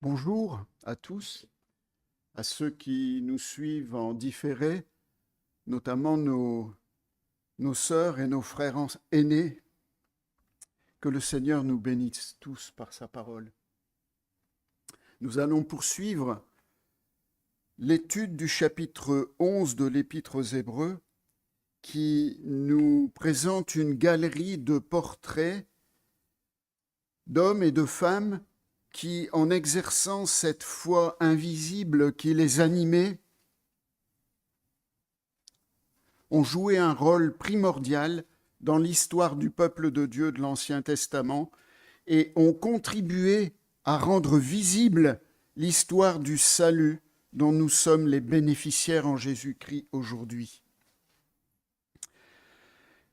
Bonjour à tous, à ceux qui nous suivent en différé, notamment nos sœurs et nos frères aînés. Que le Seigneur nous bénisse tous par sa parole. Nous allons poursuivre l'étude du chapitre 11 de l'Épître aux Hébreux qui nous présente une galerie de portraits d'hommes et de femmes qui, en exerçant cette foi invisible qui les animait, ont joué un rôle primordial dans l'histoire du peuple de Dieu de l'Ancien Testament et ont contribué à rendre visible l'histoire du salut dont nous sommes les bénéficiaires en Jésus-Christ aujourd'hui.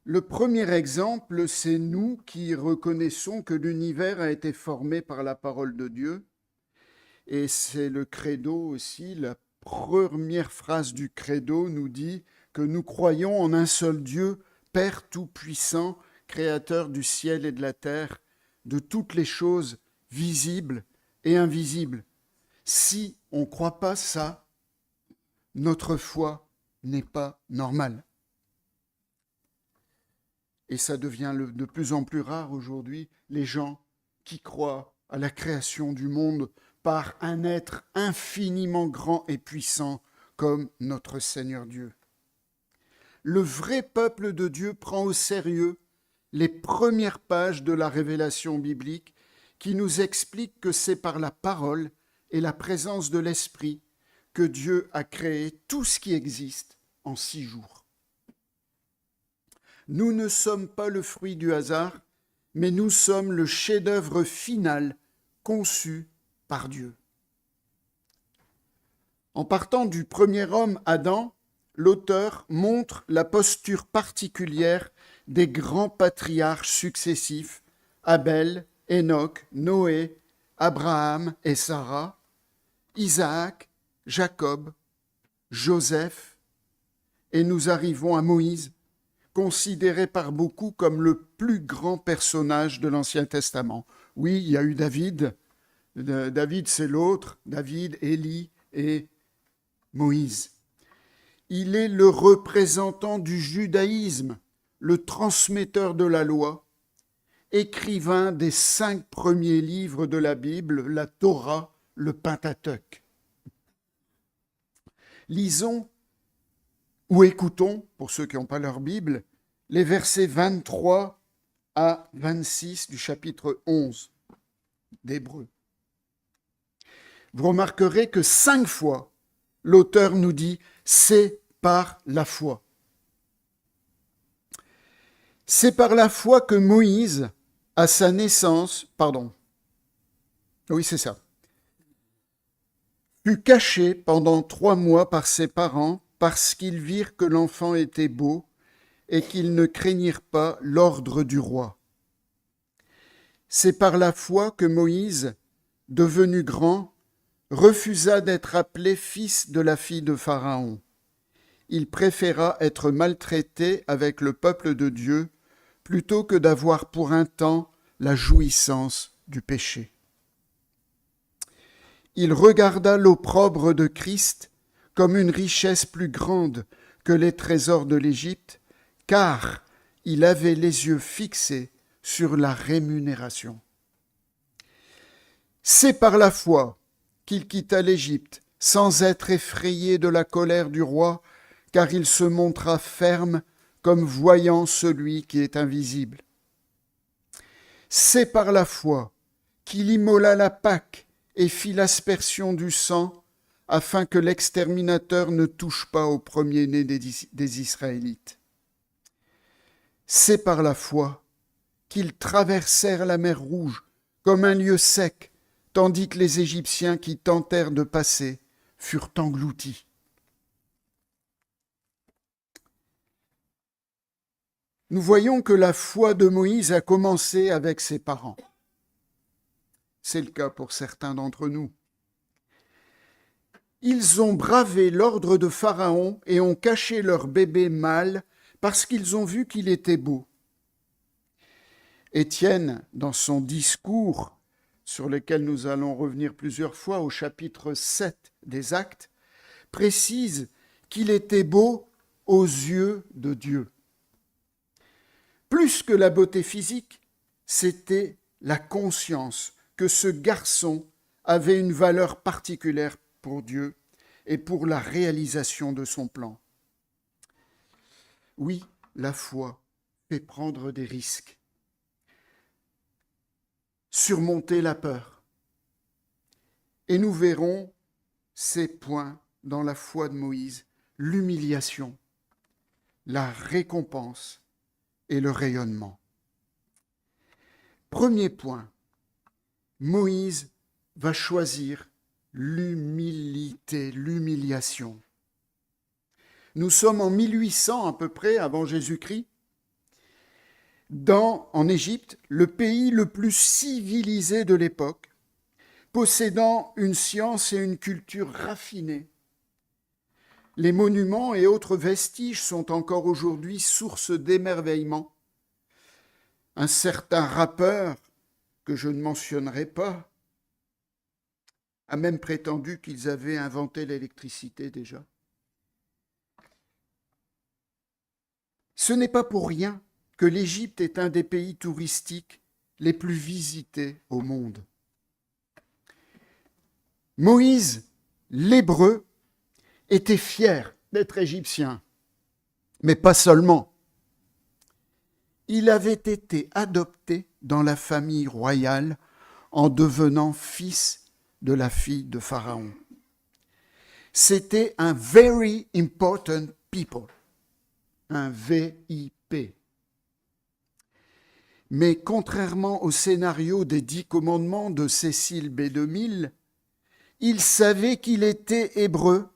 Le premier exemple, c'est nous qui reconnaissons que l'univers a été formé par la parole de Dieu. Et c'est le credo aussi, la première phrase du credo nous dit que nous croyons en un seul Dieu, Père Tout-Puissant, Créateur du ciel et de la terre, de toutes les choses visibles et invisibles. Si on ne croit pas ça, notre foi n'est pas normale. Et ça devient de plus en plus rare aujourd'hui, les gens qui croient à la création du monde par un être infiniment grand et puissant comme notre Seigneur Dieu. Le vrai peuple de Dieu prend au sérieux les premières pages de la révélation biblique qui nous expliquent que c'est par la parole et la présence de l'Esprit que Dieu a créé tout ce qui existe en 6 jours. Nous ne sommes pas le fruit du hasard, mais nous sommes le chef-d'œuvre final conçu par Dieu. En partant du premier homme, Adam, l'auteur montre la posture particulière des grands patriarches successifs, Abel, Enoch, Noé, Abraham et Sarah, Isaac, Jacob, Joseph, et nous arrivons à Moïse, considéré par beaucoup comme le plus grand personnage de l'Ancien Testament. Oui, il y a eu David. David, c'est l'autre. David, Élie et Moïse. Il est le représentant du judaïsme, le transmetteur de la loi, écrivain des 5 premiers livres de la Bible, la Torah, le Pentateuque. Lisons ou écoutons, pour ceux qui n'ont pas leur Bible, les versets 23 à 26 du chapitre 11 d'Hébreux. Vous remarquerez que 5 fois, l'auteur nous dit « c'est par la foi ». C'est par la foi que Moïse, à sa naissance, fut caché pendant 3 mois par ses parents parce qu'ils virent que l'enfant était beau et qu'ils ne craignirent pas l'ordre du roi. C'est par la foi que Moïse, devenu grand, refusa d'être appelé fils de la fille de Pharaon. Il préféra être maltraité avec le peuple de Dieu plutôt que d'avoir pour un temps la jouissance du péché. Il regarda l'opprobre de Christ comme une richesse plus grande que les trésors de l'Égypte, car il avait les yeux fixés sur la rémunération. C'est par la foi qu'il quitta l'Égypte, sans être effrayé de la colère du roi, car il se montra ferme comme voyant celui qui est invisible. C'est par la foi qu'il immola la Pâque et fit l'aspersion du sang, afin que l'exterminateur ne touche pas au premier-né des Israélites. C'est par la foi qu'ils traversèrent la mer Rouge comme un lieu sec, tandis que les Égyptiens qui tentèrent de passer furent engloutis. Nous voyons que la foi de Moïse a commencé avec ses parents. C'est le cas pour certains d'entre nous. Ils ont bravé l'ordre de Pharaon et ont caché leur bébé mâle parce qu'ils ont vu qu'il était beau. Étienne, dans son discours sur lesquels nous allons revenir plusieurs fois au chapitre 7 des Actes, précise qu'il était beau aux yeux de Dieu. Plus que la beauté physique, c'était la conscience que ce garçon avait une valeur particulière pour Dieu et pour la réalisation de son plan. Oui, la foi fait prendre des risques, surmonter la peur. Et nous verrons ces points dans la foi de Moïse, l'humiliation, la récompense et le rayonnement. Premier point, Moïse va choisir l'humilité, l'humiliation. Nous sommes en 1800 à peu près, avant Jésus-Christ, en Égypte, le pays le plus civilisé de l'époque, possédant une science et une culture raffinées. Les monuments et autres vestiges sont encore aujourd'hui source d'émerveillement. Un certain rappeur, que je ne mentionnerai pas, a même prétendu qu'ils avaient inventé l'électricité déjà. Ce n'est pas pour rien que l'Égypte est un des pays touristiques les plus visités au monde. Moïse, l'Hébreu, était fier d'être égyptien, mais pas seulement. Il avait été adopté dans la famille royale en devenant fils de la fille de Pharaon. C'était un very important people, un VIP. Mais contrairement au scénario des 10 commandements de Cécile B2000, il savait qu'il était hébreu.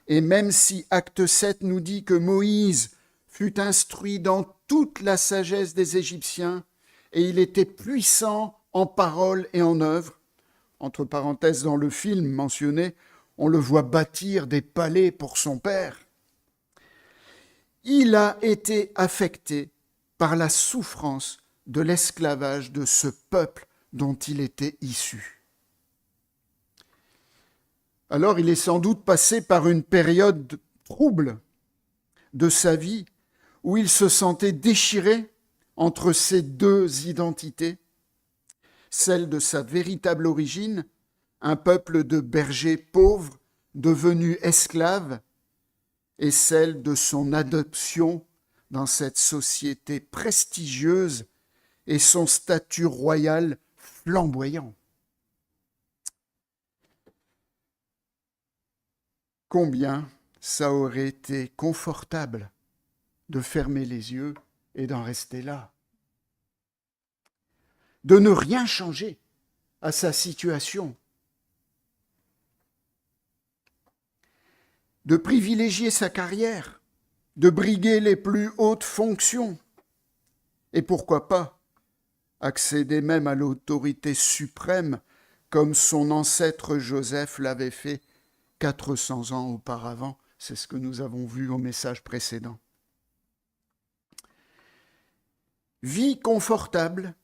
Et même si Acte 7 nous dit que Moïse fut instruit dans toute la sagesse des Égyptiens et il était puissant en parole et en œuvre, entre parenthèses dans le film mentionné, on le voit bâtir des palais pour son père, il a été affecté par la souffrance de l'esclavage de ce peuple dont il était issu. Alors il est sans doute passé par une période trouble de sa vie où il se sentait déchiré entre ces deux identités, celle de sa véritable origine, un peuple de bergers pauvres devenus esclaves, et celle de son adoption dans cette société prestigieuse et son statut royal flamboyant. Combien ça aurait été confortable de fermer les yeux et d'en rester là, de ne rien changer à sa situation, de privilégier sa carrière, de briguer les plus hautes fonctions, et pourquoi pas accéder même à l'autorité suprême comme son ancêtre Joseph l'avait fait 400 ans auparavant. C'est ce que nous avons vu au message précédent. Vie confortable,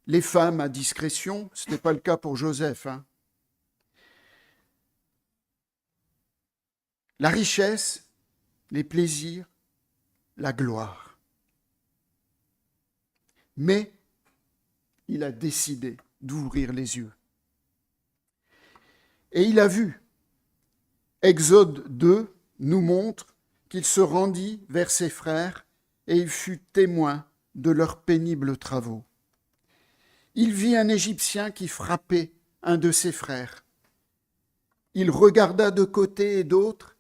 les femmes à discrétion, ce n'était pas le cas pour Joseph. La richesse, les plaisirs, la gloire. Mais il a décidé d'ouvrir les yeux. Et il a vu. Exode 2 nous montre qu'il se rendit vers ses frères et il fut témoin de leurs pénibles travaux. Il vit un Égyptien qui frappait un de ses frères. Il regarda de côté et d'autre,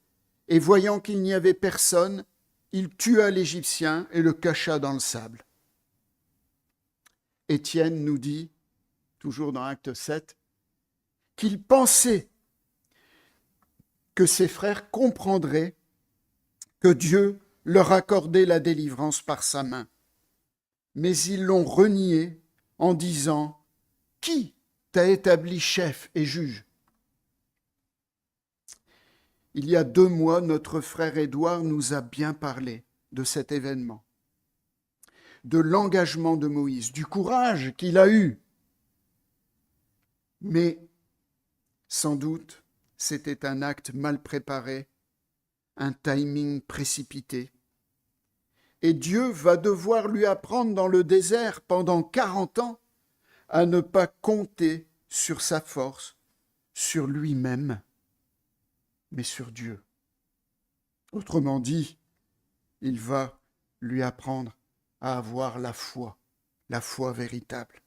et voyant qu'il n'y avait personne, il tua l'Égyptien et le cacha dans le sable. Étienne nous dit, toujours dans Acte 7, qu'il pensait que ses frères comprendraient que Dieu leur accordait la délivrance par sa main. Mais ils l'ont renié en disant « Qui t'a établi chef et juge ?» Il y a 2 mois, notre frère Édouard nous a bien parlé de cet événement, de l'engagement de Moïse, du courage qu'il a eu Mais sans doute, c'était un acte mal préparé, un timing précipité. Et Dieu va devoir lui apprendre dans le désert pendant 40 ans à ne pas compter sur sa force, sur lui-même, mais sur Dieu. Autrement dit, il va lui apprendre à avoir la foi véritable.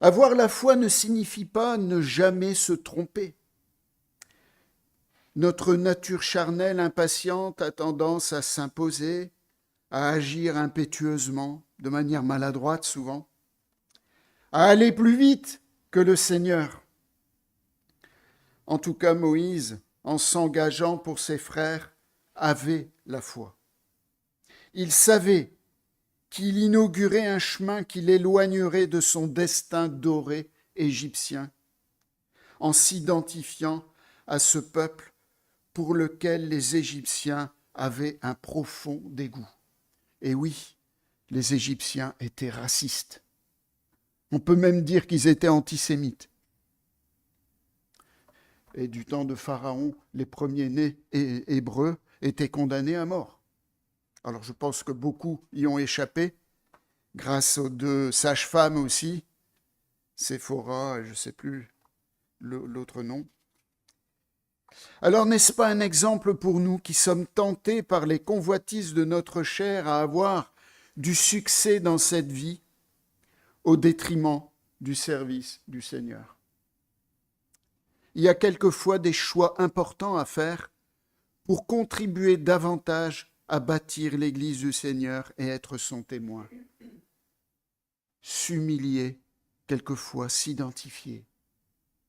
Avoir la foi ne signifie pas ne jamais se tromper. Notre nature charnelle impatiente a tendance à s'imposer, à agir impétueusement, de manière maladroite souvent, à aller plus vite que le Seigneur. En tout cas, Moïse, en s'engageant pour ses frères, avait la foi. Il savait qu'il inaugurait un chemin qui l'éloignerait de son destin doré égyptien, en s'identifiant à ce peuple pour lequel les Égyptiens avaient un profond dégoût. Et oui, les Égyptiens étaient racistes. On peut même dire qu'ils étaient antisémites. Et du temps de Pharaon, les premiers-nés hébreux étaient condamnés à mort. Alors je pense que beaucoup y ont échappé, grâce aux 2 sages-femmes aussi, Séphora et je ne sais plus l'autre nom. Alors n'est-ce pas un exemple pour nous qui sommes tentés par les convoitises de notre chair à avoir du succès dans cette vie au détriment du service du Seigneur? Il y a quelquefois des choix importants à faire pour contribuer davantage à bâtir l'Église du Seigneur et être son témoin. S'humilier, quelquefois s'identifier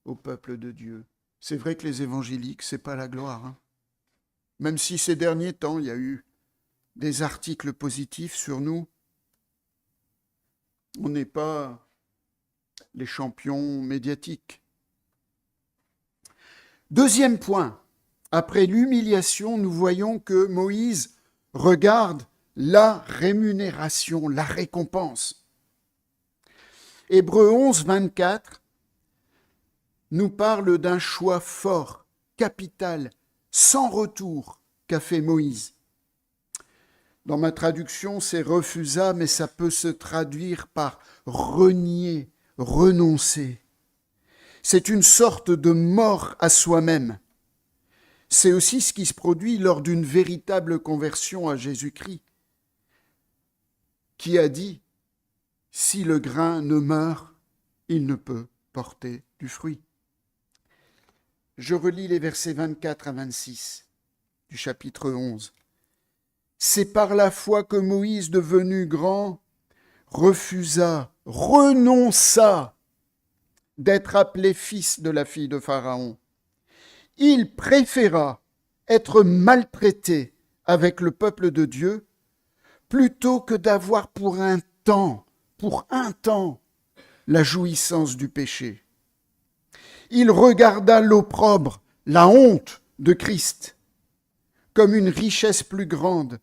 au peuple de Dieu. C'est vrai que les évangéliques, c'est pas la gloire. Hein. Même si ces derniers temps, il y a eu des articles positifs sur nous, on n'est pas les champions médiatiques. Deuxième point, après l'humiliation, nous voyons que Moïse regarde la rémunération, la récompense. Hébreux 11, 24 nous parle d'un choix fort, capital, sans retour qu'a fait Moïse. Dans ma traduction, c'est refusa, mais ça peut se traduire par renier, renoncer. C'est une sorte de mort à soi-même. C'est aussi ce qui se produit lors d'une véritable conversion à Jésus-Christ, qui a dit « Si le grain ne meurt, il ne peut porter du fruit ». Je relis les versets 24 à 26 du chapitre 11. C'est par la foi que Moïse, devenu grand, refusa, renonça d'être appelé fils de la fille de Pharaon. Il préféra être maltraité avec le peuple de Dieu plutôt que d'avoir pour un temps, la jouissance du péché. Il regarda l'opprobre, la honte de Christ, comme une richesse plus grande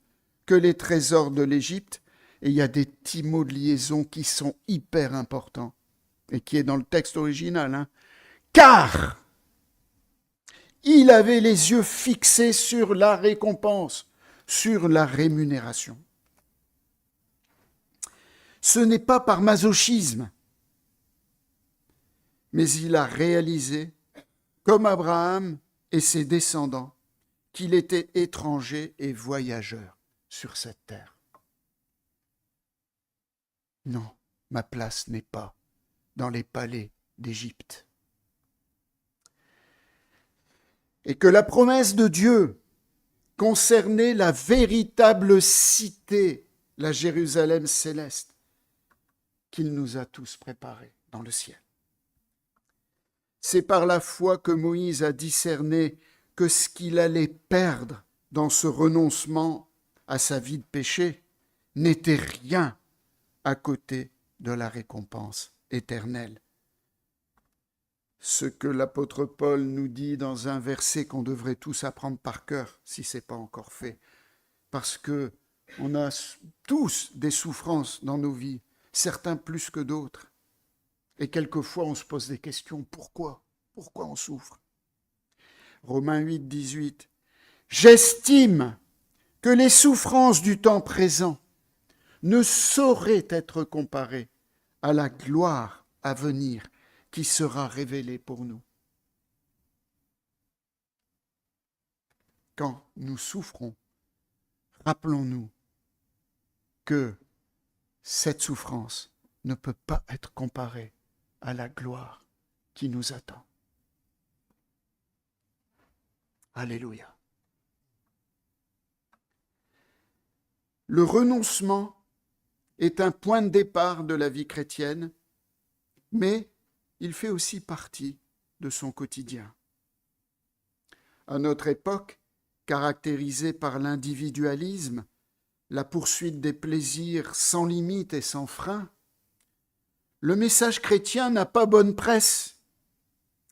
que les trésors de l'Égypte. Et il y a des petits mots de liaison qui sont hyper importants et qui est dans le texte original. Hein. Car il avait les yeux fixés sur la récompense, sur la rémunération. Ce n'est pas par masochisme, mais il a réalisé, comme Abraham et ses descendants, qu'il était étranger et voyageur sur cette terre. Non, ma place n'est pas dans les palais d'Égypte. Et que la promesse de Dieu concernait la véritable cité, la Jérusalem céleste, qu'il nous a tous préparée dans le ciel. C'est par la foi que Moïse a discerné que ce qu'il allait perdre dans ce renoncement à sa vie de péché n'était rien à côté de la récompense éternelle. Ce que l'apôtre Paul nous dit dans un verset qu'on devrait tous apprendre par cœur, si ce n'est pas encore fait, parce que on a tous des souffrances dans nos vies, certains plus que d'autres. Et quelquefois, on se pose des questions. Pourquoi? Pourquoi on souffre? Romains 8, 18. J'estime que les souffrances du temps présent ne sauraient être comparées à la gloire à venir qui sera révélée pour nous. Quand nous souffrons, rappelons-nous que cette souffrance ne peut pas être comparée à la gloire qui nous attend. Alléluia. Le renoncement est un point de départ de la vie chrétienne, mais il fait aussi partie de son quotidien. À notre époque, caractérisée par l'individualisme, la poursuite des plaisirs sans limite et sans frein, le message chrétien n'a pas bonne presse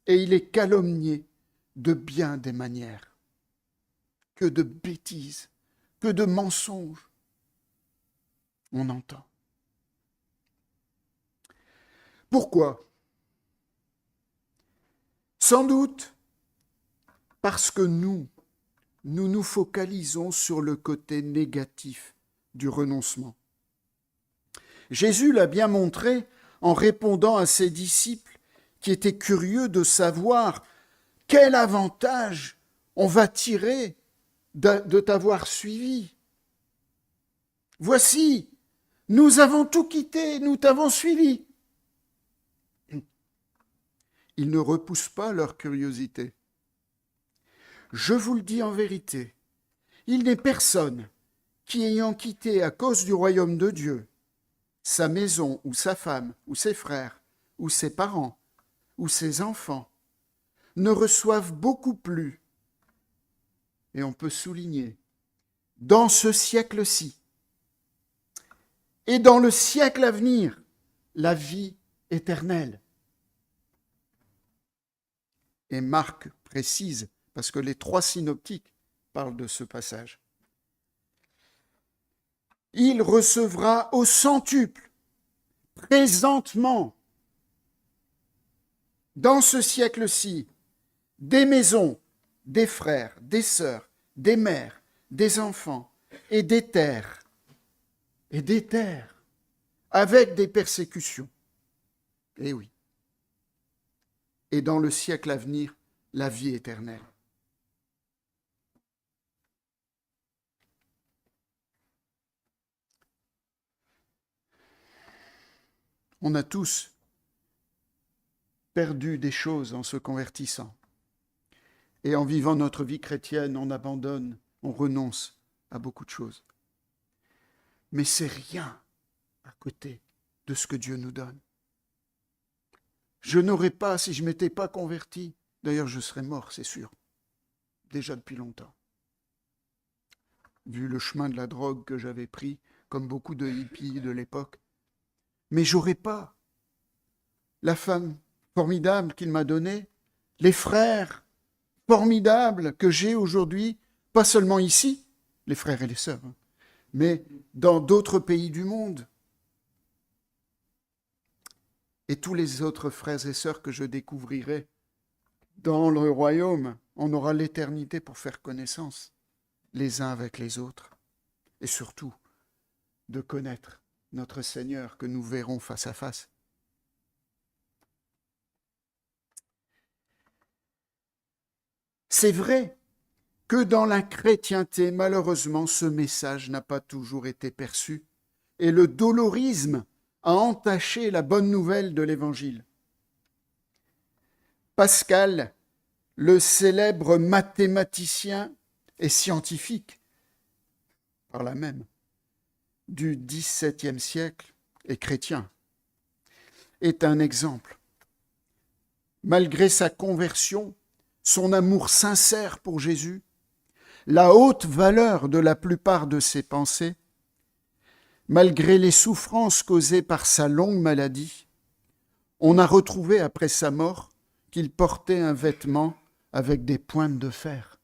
et il est calomnié de bien des manières. Que de bêtises, que de mensonges on entend. Pourquoi? Sans doute parce que nous nous focalisons sur le côté négatif du renoncement. Jésus l'a bien montré en répondant à ses disciples qui étaient curieux de savoir quel avantage on va tirer de t'avoir suivi. Voici, nous avons tout quitté, nous t'avons suivi. Ils ne repoussent pas leur curiosité. Je vous le dis en vérité, il n'est personne qui, ayant quitté à cause du royaume de Dieu, sa maison ou sa femme ou ses frères ou ses parents ou ses enfants, ne reçoive beaucoup plus, et on peut souligner, dans ce siècle-ci et dans le siècle à venir, la vie éternelle. Et Marc précise, parce que les 3 synoptiques parlent de ce passage. Il recevra au centuple, présentement, dans ce siècle-ci, des maisons, des frères, des sœurs, des mères, des enfants et des terres, avec des persécutions. Eh oui. Et dans le siècle à venir, la vie éternelle. On a tous perdu des choses en se convertissant. Et en vivant notre vie chrétienne, on abandonne, on renonce à beaucoup de choses. Mais c'est rien à côté de ce que Dieu nous donne. Je n'aurais pas, si je ne m'étais pas converti, d'ailleurs je serais mort, c'est sûr, déjà depuis longtemps. Vu le chemin de la drogue que j'avais pris, comme beaucoup de hippies de l'époque. Mais j'aurais pas la femme formidable qu'il m'a donnée, les frères formidables que j'ai aujourd'hui, pas seulement ici, les frères et les sœurs, mais dans d'autres pays du monde. Et tous les autres frères et sœurs que je découvrirai dans le royaume, on aura l'éternité pour faire connaissance les uns avec les autres. Et surtout, de connaître notre Seigneur que nous verrons face à face. C'est vrai que dans la chrétienté, malheureusement, ce message n'a pas toujours été perçu et le dolorisme a entaché la bonne nouvelle de l'Évangile. Pascal, le célèbre mathématicien et scientifique, par là même, du XVIIe siècle et chrétien, est un exemple. Malgré sa conversion, son amour sincère pour Jésus, la haute valeur de la plupart de ses pensées, malgré les souffrances causées par sa longue maladie, on a retrouvé après sa mort qu'il portait un vêtement avec des pointes de fer.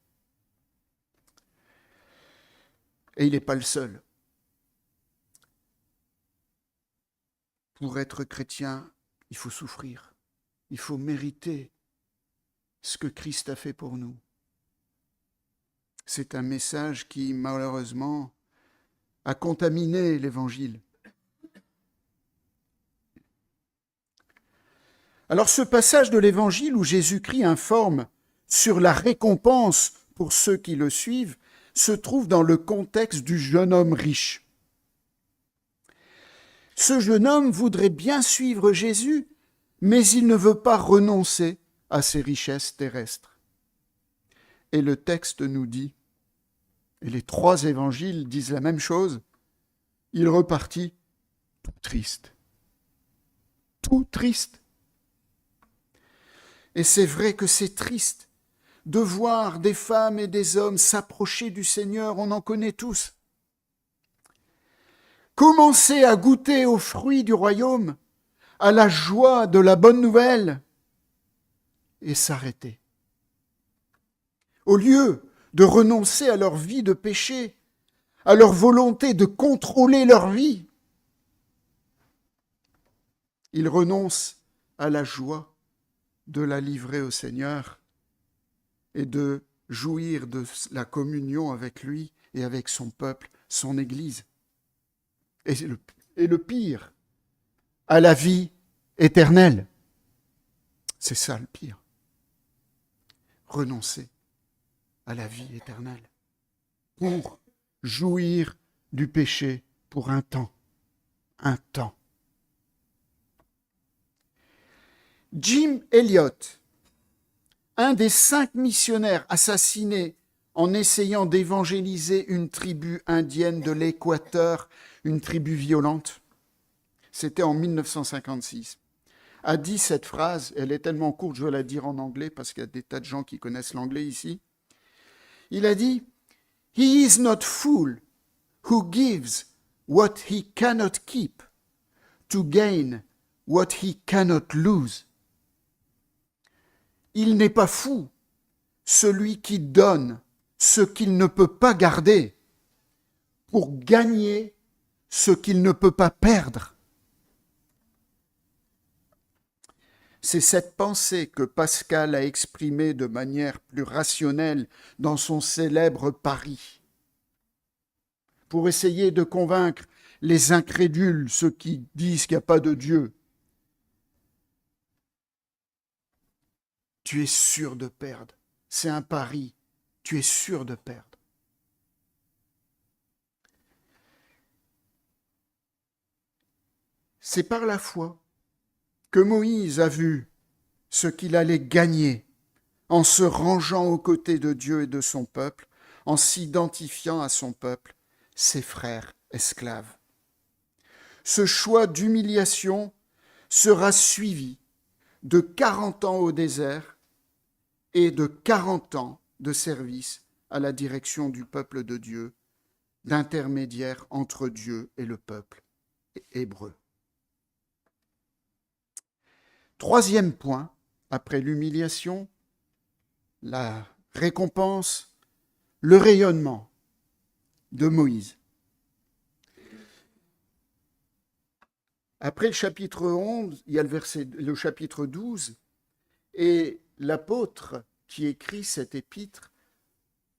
Et il n'est pas le seul. pour être chrétien, il faut souffrir. Il faut mériter ce que Christ a fait pour nous. C'est un message qui, malheureusement, a contaminé l'Évangile. Alors ce passage de l'Évangile où Jésus-Christ informe sur la récompense pour ceux qui le suivent se trouve dans le contexte du jeune homme riche. Ce jeune homme voudrait bien suivre Jésus, mais il ne veut pas renoncer à ses richesses terrestres. Et le texte nous dit, et les 3 évangiles disent la même chose, il repartit tout triste. Tout triste. Et c'est vrai que c'est triste de voir des femmes et des hommes s'approcher du Seigneur, on en connaît tous. Commencer à goûter aux fruits du royaume, à la joie de la bonne nouvelle, et s'arrêter. Au lieu de renoncer à leur vie de péché, à leur volonté de contrôler leur vie, ils renoncent à la joie de la livrer au Seigneur et de jouir de la communion avec lui et avec son peuple, son Église. Et le pire, à la vie éternelle. C'est ça le pire. Renoncer à la vie éternelle pour jouir du péché pour un temps. Un temps. Jim Elliot, un des 5 missionnaires assassinés en essayant d'évangéliser une tribu indienne de l'Équateur, une tribu violente, c'était en 1956, a dit cette phrase, elle est tellement courte, je vais la dire en anglais parce qu'il y a des tas de gens qui connaissent l'anglais ici. Il a dit « He is not fool who gives what he cannot keep to gain what he cannot lose. » Il n'est pas fou, celui qui donne ce qu'il ne peut pas garder pour gagner ce qu'il ne peut pas perdre. C'est cette pensée que Pascal a exprimée de manière plus rationnelle dans son célèbre pari, pour essayer de convaincre les incrédules, ceux qui disent qu'il n'y a pas de Dieu. Tu es sûr de perdre. C'est un pari. Tu es sûr de perdre. C'est par la foi que Moïse a vu ce qu'il allait gagner en se rangeant aux côtés de Dieu et de son peuple, en s'identifiant à son peuple, ses frères esclaves. Ce choix d'humiliation sera suivi de 40 ans au désert et de 40 ans de service à la direction du peuple de Dieu, d'intermédiaire entre Dieu et le peuple hébreu. 3e point, après l'humiliation, la récompense, le rayonnement de Moïse. Après le chapitre 11, il y a le chapitre 12, et l'apôtre qui écrit cet épître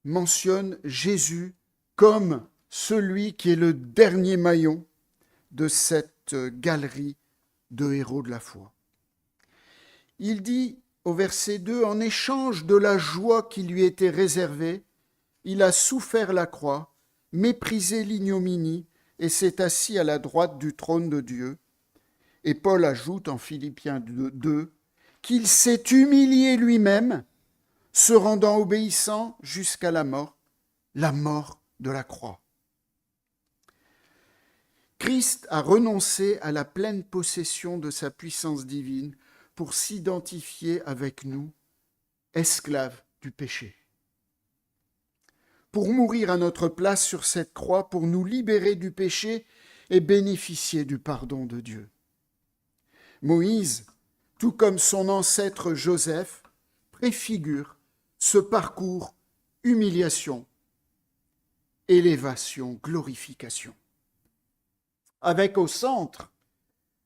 mentionne Jésus comme celui qui est le dernier maillon de cette galerie de héros de la foi. Il dit au verset 2, « En échange de la joie qui lui était réservée, il a souffert la croix, méprisé l'ignominie et s'est assis à la droite du trône de Dieu. » Et Paul ajoute en Philippiens 2 qu'il s'est humilié lui-même, se rendant obéissant jusqu'à la mort de la croix. Christ a renoncé à la pleine possession de sa puissance divine pour s'identifier avec nous, esclaves du péché. Pour mourir à notre place sur cette croix, pour nous libérer du péché et bénéficier du pardon de Dieu. Moïse, tout comme son ancêtre Joseph, préfigure ce parcours humiliation, élévation, glorification. Avec au centre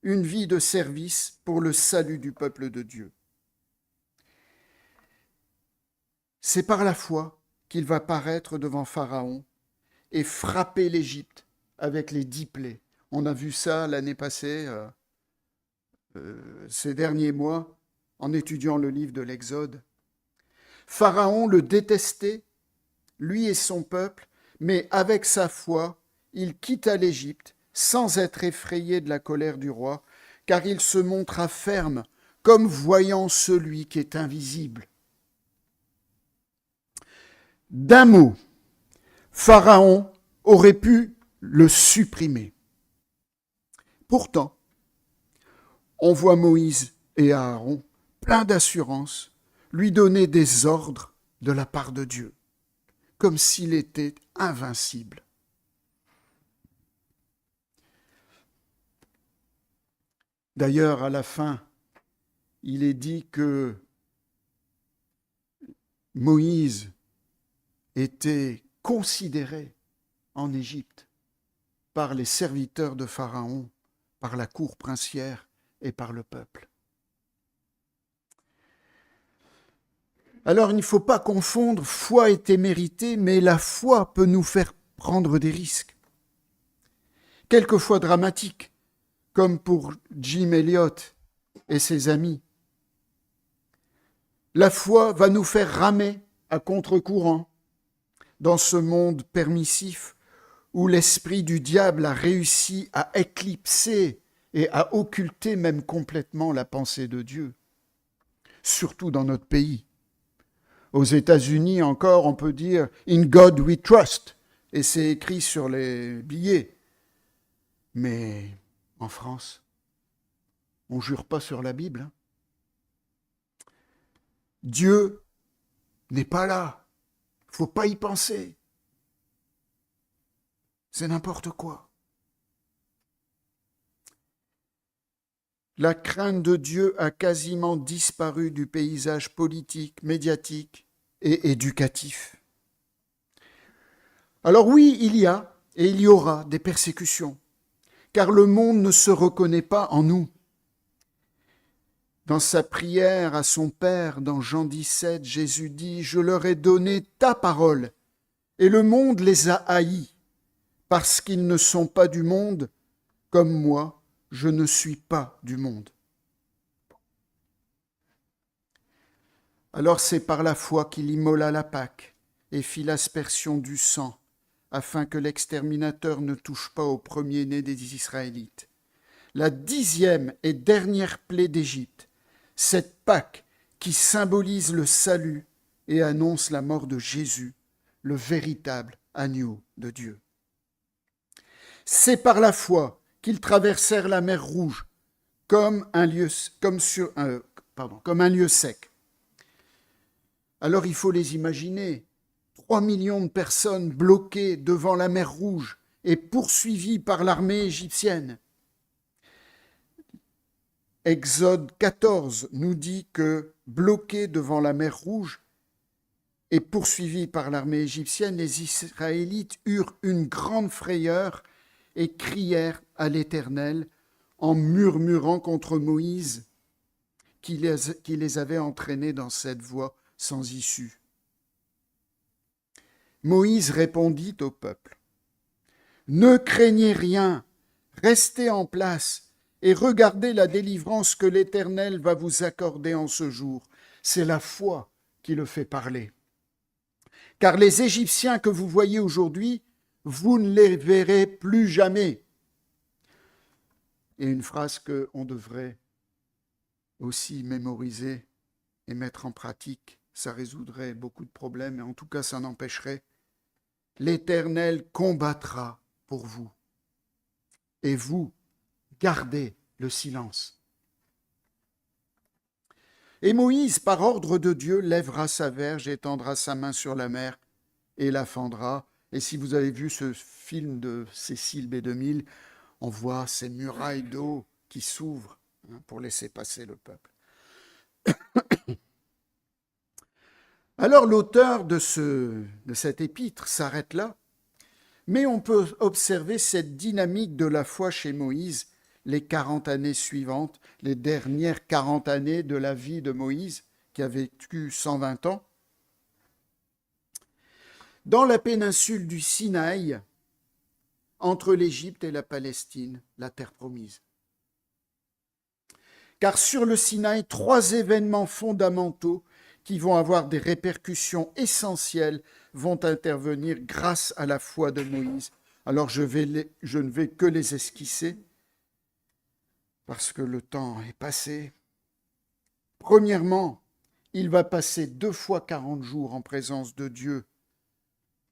une vie de service pour le salut du peuple de Dieu. C'est par la foi qu'il va paraître devant Pharaon et frapper l'Égypte avec les 10 plaies. On a vu ça l'année passée, ces derniers mois, en étudiant le livre de l'Exode. Pharaon le détestait, lui et son peuple, mais avec sa foi, il quitta l'Égypte sans être effrayé de la colère du roi, car il se montra ferme, comme voyant celui qui est invisible. D'un mot, Pharaon aurait pu le supprimer. Pourtant, on voit Moïse et Aaron, pleins d'assurance, lui donner des ordres de la part de Dieu, comme s'il était invincible. D'ailleurs, à la fin, il est dit que Moïse était considéré en Égypte par les serviteurs de Pharaon, par la cour princière et par le peuple. Alors il ne faut pas confondre foi et témérité, mais la foi peut nous faire prendre des risques, quelquefois dramatiques, comme pour Jim Elliot et ses amis. La foi va nous faire ramer à contre-courant dans ce monde permissif où l'esprit du diable a réussi à éclipser et à occulter même complètement la pensée de Dieu, surtout dans notre pays. Aux États-Unis encore, on peut dire « In God we trust » et c'est écrit sur les billets. Mais en France, on ne jure pas sur la Bible. Hein. Dieu n'est pas là. Il ne faut pas y penser. C'est n'importe quoi. La crainte de Dieu a quasiment disparu du paysage politique, médiatique et éducatif. Alors oui, il y a et il y aura des persécutions, car le monde ne se reconnaît pas en nous. Dans sa prière à son Père, dans Jean 17, Jésus dit « Je leur ai donné ta parole, et le monde les a haïs, parce qu'ils ne sont pas du monde, comme moi, je ne suis pas du monde. » Alors c'est par la foi qu'il immola la Pâque et fit l'aspersion du sang, afin que l'exterminateur ne touche pas au premier-né des Israélites. La 10e et dernière plaie d'Égypte, cette Pâque qui symbolise le salut et annonce la mort de Jésus, le véritable agneau de Dieu. C'est par la foi qu'ils traversèrent la mer Rouge comme un lieu sec. Alors il faut les imaginer, 3 millions de personnes bloquées devant la mer Rouge et poursuivies par l'armée égyptienne. Exode 14 nous dit que, bloqués devant la mer Rouge et poursuivis par l'armée égyptienne, les Israélites eurent une grande frayeur et crièrent à l'Éternel en murmurant contre Moïse qui les avait entraînés dans cette voie sans issue. Moïse répondit au peuple, « Ne craignez rien, restez en place et regardez la délivrance que l'Éternel va vous accorder en ce jour. C'est la foi qui le fait parler. Car les Égyptiens que vous voyez aujourd'hui, vous ne les verrez plus jamais. » Et une phrase qu'on devrait aussi mémoriser et mettre en pratique, ça résoudrait beaucoup de problèmes, et en tout cas ça n'empêcherait. L'Éternel combattra pour vous, et vous, gardez le silence. Et Moïse, par ordre de Dieu, lèvera sa verge, étendra sa main sur la mer et la fendra. Et si vous avez vu ce film de Cécile B2000, on voit ces murailles d'eau qui s'ouvrent pour laisser passer le peuple. Alors l'auteur de cet épître s'arrête là, mais on peut observer cette dynamique de la foi chez Moïse, les 40 années suivantes, les dernières 40 années de la vie de Moïse, qui a vécu 120 ans. Dans la péninsule du Sinaï, entre l'Égypte et la Palestine, la terre promise. Car sur le Sinaï, 3 événements fondamentaux qui vont avoir des répercussions essentielles vont intervenir grâce à la foi de Moïse. Alors je ne vais que les esquisser parce que le temps est passé. Premièrement, il va passer 2 fois 40 jours en présence de Dieu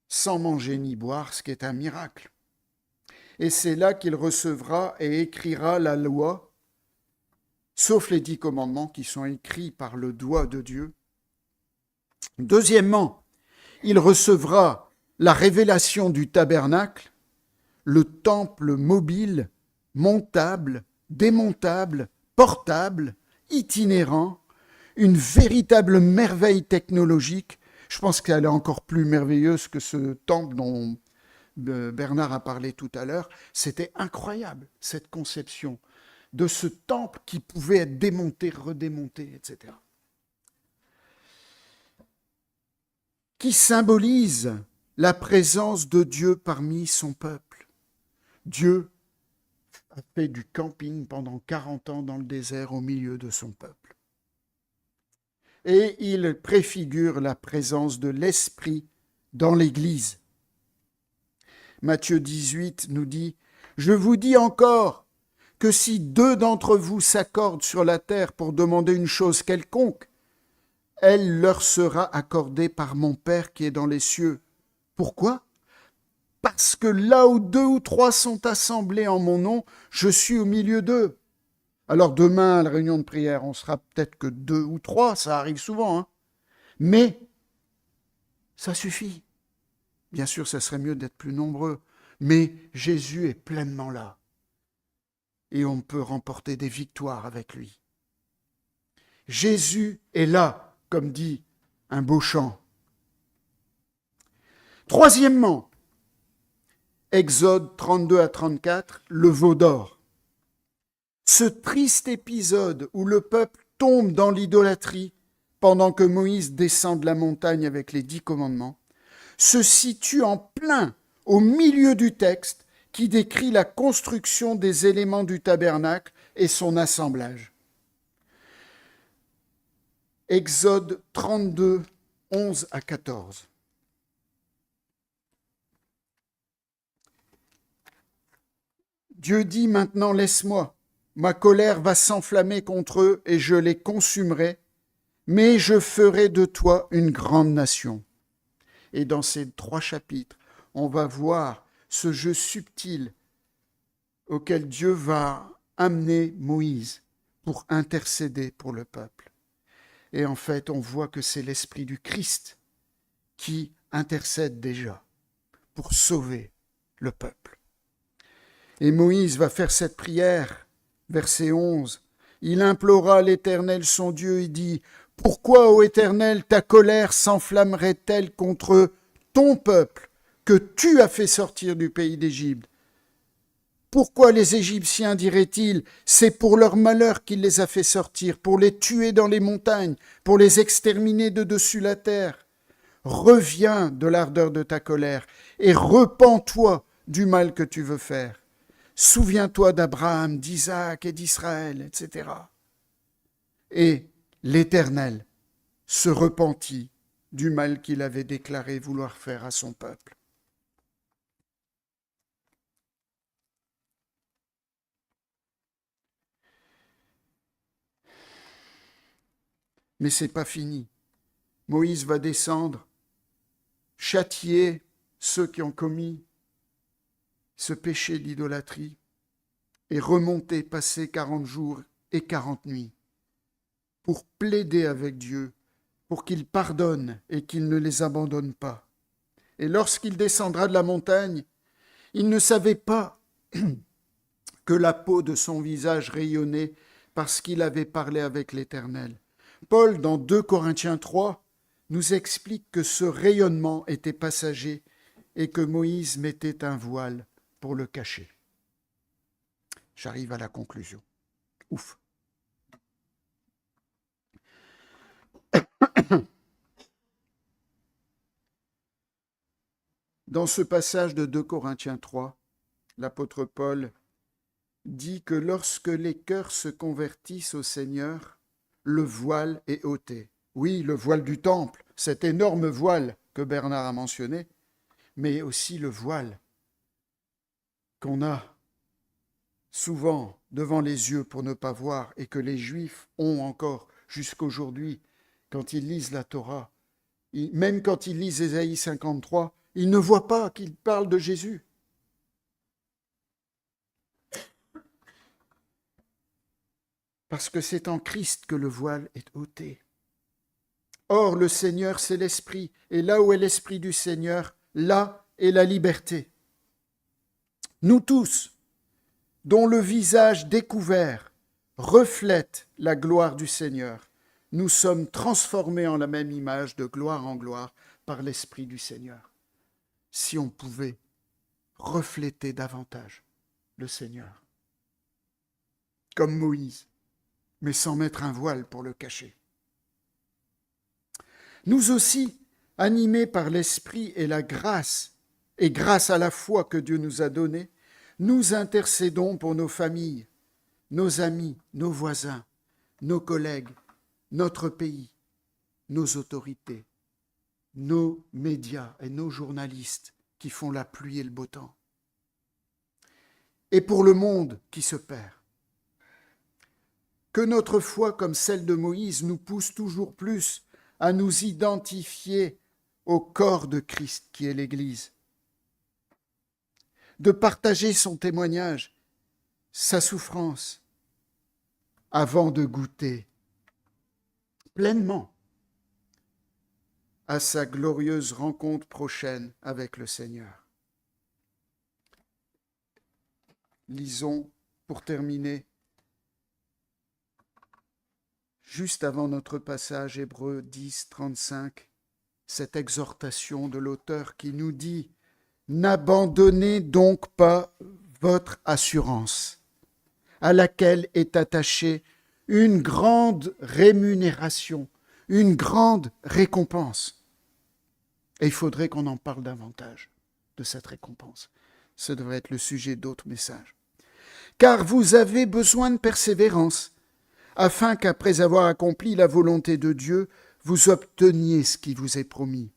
sans manger ni boire, ce qui est un miracle. Et c'est là qu'il recevra et écrira la loi, sauf les 10 commandements qui sont écrits par le doigt de Dieu. Deuxièmement, il recevra la révélation du tabernacle, le temple mobile, montable, démontable, portable, itinérant, une véritable merveille technologique. Je pense qu'elle est encore plus merveilleuse que ce temple dont Bernard a parlé tout à l'heure. C'était incroyable, cette conception de ce temple qui pouvait être démonté, redémonté, etc. Qui symbolise la présence de Dieu parmi son peuple. Dieu a fait du camping pendant 40 ans dans le désert au milieu de son peuple. Et il préfigure la présence de l'Esprit dans l'Église. Matthieu 18 nous dit « Je vous dis encore que si 2 d'entre vous s'accordent sur la terre pour demander une chose quelconque, elle leur sera accordée par mon Père qui est dans les cieux. » Pourquoi ? Parce que là où 2 ou 3 sont assemblés en mon nom, je suis au milieu d'eux. Alors demain, à la réunion de prière, on sera peut-être que 2 ou 3, ça arrive souvent, hein. Mais ça suffit. Bien sûr, ça serait mieux d'être plus nombreux, mais Jésus est pleinement là. Et on peut remporter des victoires avec lui. Jésus est là, comme dit un beau chant. Troisièmement, Exode 32 à 34, le veau d'or. Ce triste épisode où le peuple tombe dans l'idolâtrie pendant que Moïse descend de la montagne avec les 10 commandements, se situe en plein au milieu du texte qui décrit la construction des éléments du tabernacle et son assemblage. Exode 32, 11 à 14. Dieu dit maintenant, laisse-moi. Ma colère va s'enflammer contre eux et je les consumerai, mais je ferai de toi une grande nation. Et dans ces 3 chapitres, on va voir ce jeu subtil auquel Dieu va amener Moïse pour intercéder pour le peuple. Et en fait, on voit que c'est l'Esprit du Christ qui intercède déjà pour sauver le peuple. Et Moïse va faire cette prière. Verset 11, il implora l'Éternel son Dieu et dit « Pourquoi, ô Éternel, ta colère s'enflammerait-elle contre ton peuple que tu as fait sortir du pays d'Égypte ? Pourquoi les Égyptiens diraient-ils « C'est pour leur malheur qu'il les a fait sortir, pour les tuer dans les montagnes, pour les exterminer de dessus la terre ? Reviens de l'ardeur de ta colère et repens-toi du mal que tu veux faire. » Souviens-toi d'Abraham, d'Isaac et d'Israël, etc. Et l'Éternel se repentit du mal qu'il avait déclaré vouloir faire à son peuple. Mais ce n'est pas fini. Moïse va descendre, châtier ceux qui ont commis ce péché d'idolâtrie et remonter, passer 40 jours et 40 nuits pour plaider avec Dieu, pour qu'il pardonne et qu'il ne les abandonne pas. Et lorsqu'il descendra de la montagne, il ne savait pas que la peau de son visage rayonnait parce qu'il avait parlé avec l'Éternel. Paul, dans 2 Corinthiens 3, nous explique que ce rayonnement était passager et que Moïse mettait un voile pour le cacher. J'arrive à la conclusion. Ouf. Dans ce passage de 2 Corinthiens 3, l'apôtre Paul dit que lorsque les cœurs se convertissent au Seigneur, le voile est ôté. Oui, le voile du temple, cet énorme voile que Bernard a mentionné, mais aussi le voile qu'on a souvent devant les yeux pour ne pas voir et que les Juifs ont encore jusqu'aujourd'hui quand ils lisent la Torah. Même quand ils lisent Ésaïe 53, ils ne voient pas qu'il parle de Jésus. Parce que c'est en Christ que le voile est ôté. Or, le Seigneur, c'est l'Esprit, et là où est l'Esprit du Seigneur, là est la liberté. Nous tous, dont le visage découvert reflète la gloire du Seigneur, nous sommes transformés en la même image de gloire en gloire par l'Esprit du Seigneur. Si on pouvait refléter davantage le Seigneur, comme Moïse, mais sans mettre un voile pour le cacher. Nous aussi, animés par l'Esprit et la grâce, et grâce à la foi que Dieu nous a donnée, nous intercédons pour nos familles, nos amis, nos voisins, nos collègues, notre pays, nos autorités, nos médias et nos journalistes qui font la pluie et le beau temps, et pour le monde qui se perd. Que notre foi, comme celle de Moïse, nous pousse toujours plus à nous identifier au corps de Christ qui est l'Église, de partager son témoignage, sa souffrance, avant de goûter pleinement à sa glorieuse rencontre prochaine avec le Seigneur. Lisons, pour terminer, juste avant notre passage, Hébreux 10, 35, cette exhortation de l'auteur qui nous dit « N'abandonnez donc pas votre assurance, à laquelle est attachée une grande rémunération, une grande récompense. » Et il faudrait qu'on en parle davantage de cette récompense. Ce devrait être le sujet d'autres messages. « Car vous avez besoin de persévérance, afin qu'après avoir accompli la volonté de Dieu, vous obteniez ce qui vous est promis.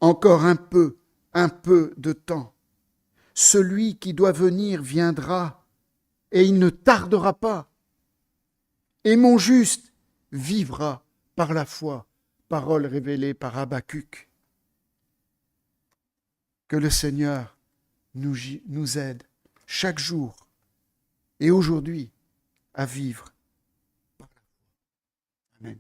Encore un peu de temps. Celui qui doit venir viendra, et il ne tardera pas. Et mon juste vivra par la foi. » Parole révélée par Habacuc. Que le Seigneur nous aide chaque jour et aujourd'hui à vivre. Amen.